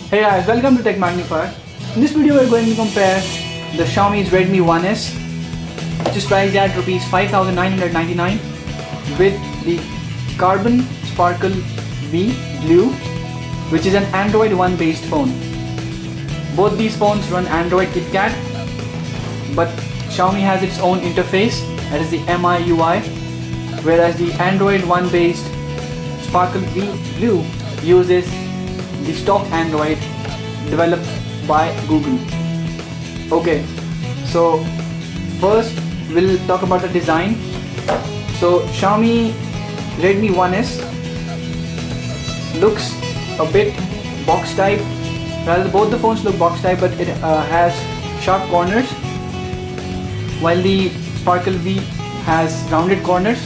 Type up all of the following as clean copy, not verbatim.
Hey guys, welcome to Tech Magnifier. In this video we're going to compare the Xiaomi's Redmi 1S, which is priced at Rs 5,999, with the Karbon Sparkle V Blue, which is an Android One based phone. Both these phones run Android KitKat, but Xiaomi has its own interface, that is the MIUI, whereas the Android One based Sparkle V Blue uses the stock Android developed by Google. Okay, so first we'll talk about the design. So Xiaomi Redmi 1S looks a bit box type. Rather, both the phones look box type, but it has sharp corners, while the Sparkle V has rounded corners.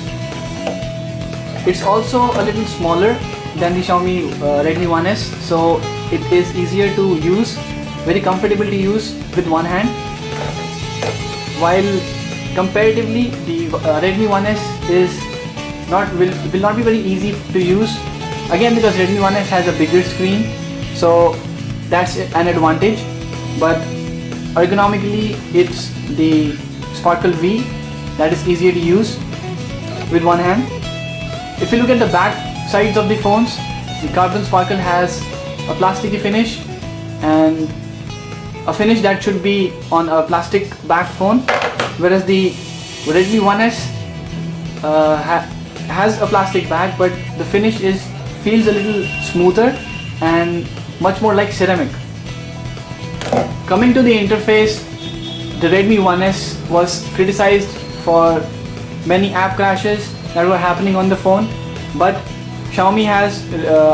It's also a little smaller than the Xiaomi Redmi 1S, so it is easier to use, very comfortable to use with one hand, while comparatively the Redmi 1S will not be very easy to use, again because Redmi 1S has a bigger screen, so that's an advantage, but ergonomically it's the Sparkle V that is easier to use with one hand. If you look at the back sides of the phones, the Karbon Sparkle has a plasticky finish, and a finish that should be on a plastic back phone, whereas the Redmi 1S has a plastic back, but the finish feels a little smoother and much more like ceramic. Coming to the interface, the Redmi 1S was criticized for many app crashes that were happening on the phone, but Xiaomi has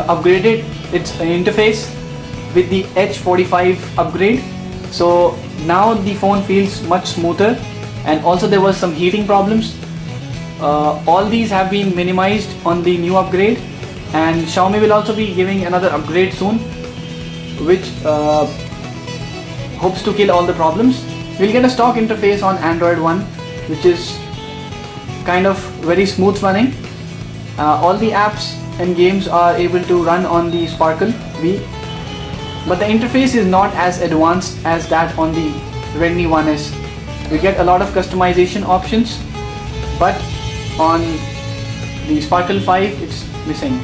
upgraded its interface with the H45 upgrade, so now the phone feels much smoother, and also there was some heating problems. All these have been minimized on the new upgrade, and Xiaomi will also be giving another upgrade soon, which hopes to kill all the problems. We'll get a stock interface on Android One, which is kind of very smooth running. All the apps and games are able to run on the Sparkle V, but the interface is not as advanced as that on the Redmi 1S. We get a lot of customization options, but on the Sparkle 5 it's missing.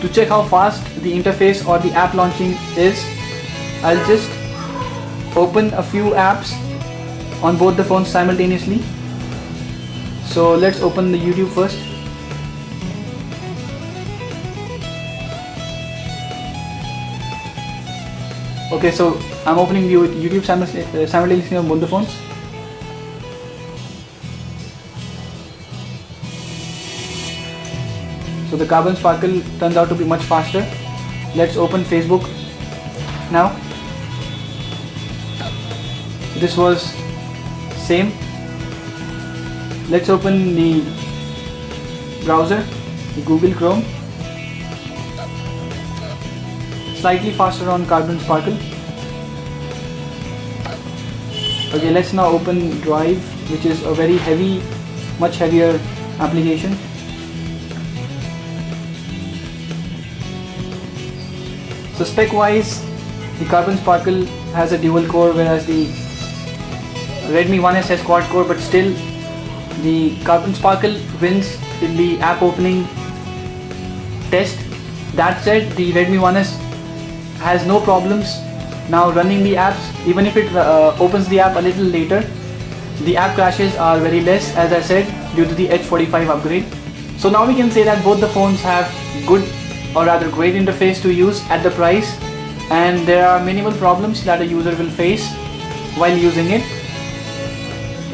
To check how fast the interface or the app launching is, I'll just open a few apps on both the phones simultaneously. So let's open the YouTube first. Okay, so I'm opening YouTube simultaneously on both the phones. So the Karbon Sparkle turns out to be much faster. Let's open Facebook now. This was same. Let's open the browser, the Google Chrome. Slightly faster on Karbon Sparkle. Okay, let's now open Drive, which is a very heavy, much heavier application. So spec wise, the Karbon Sparkle has a dual core, whereas the Redmi 1S has quad core, but still the Karbon Sparkle wins in the app opening test. That said, the Redmi 1S has no problems now running the apps. Even if it opens the app a little later, the app crashes are very less, as I said, due to the H45 upgrade. So now we can say that both the phones have good, or rather great, interface to use at the price, and there are minimal problems that a user will face while using it.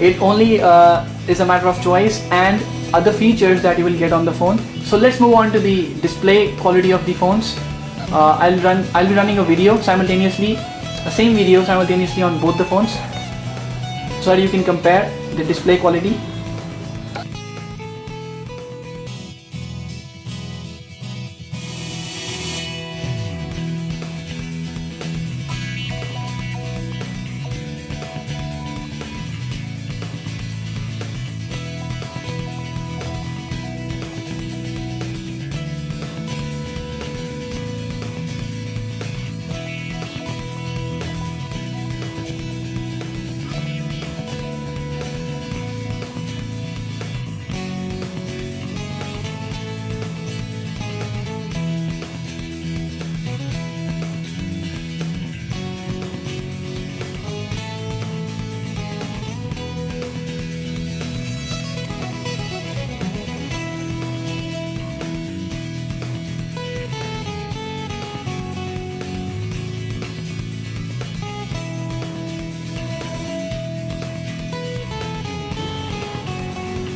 It only is a matter of choice and other features that you will get on the phone. So let's move on to the display quality of the phones. I'll be running a video simultaneously, the same video simultaneously on both the phones, so that you can compare the display quality.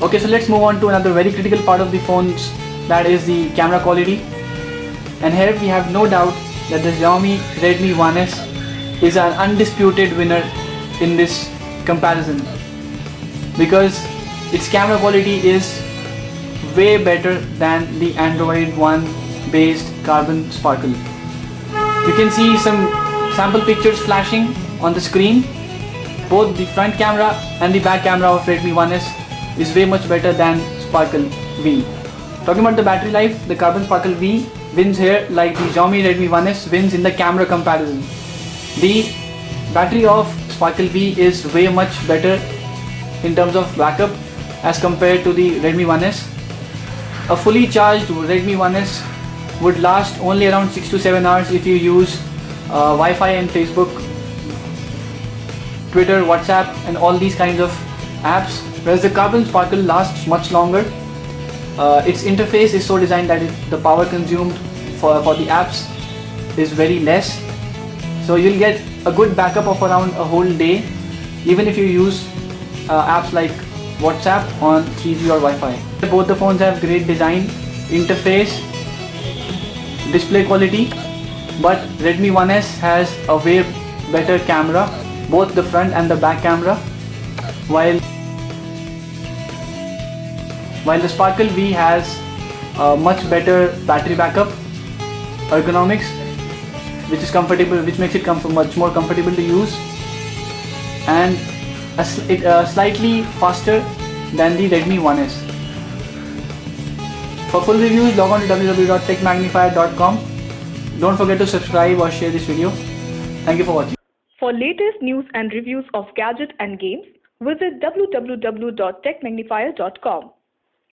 Okay, so let's move on to another very critical part of the phones, that is the camera quality. And here we have no doubt that the Xiaomi Redmi 1S is an undisputed winner in this comparison, because its camera quality is way better than the Android One based Karbon Sparkle. You can see some sample pictures flashing on the screen. Both the front camera and the back camera of Redmi 1S is way much better than Sparkle V. Talking about the battery life, the Karbon Sparkle V wins here like the Xiaomi Redmi 1S wins in the camera comparison. The battery of Sparkle V is way much better in terms of backup as compared to the Redmi 1S. A fully charged Redmi 1S would last only around 6 to 7 hours if you use Wi-Fi and Facebook, Twitter, WhatsApp and all these kinds of apps, whereas the Karbon Sparkle lasts much longer. Its interface is so designed that the power consumed for the apps is very less, so you'll get a good backup of around a whole day even if you use apps like WhatsApp on 3G or Wi-Fi. Both the phones have great design, interface, display quality, but Redmi 1S has a way better camera, both the front and the back camera, while the Sparkle V has a much better battery backup, ergonomics, which is comfortable, which makes it much more comfortable to use, and slightly faster than the Redmi 1S. For full reviews, log on to www.techmagnifier.com. Don't forget to subscribe or share this video. Thank you for watching. For latest news and reviews of gadgets and games, visit www.techmagnifier.com.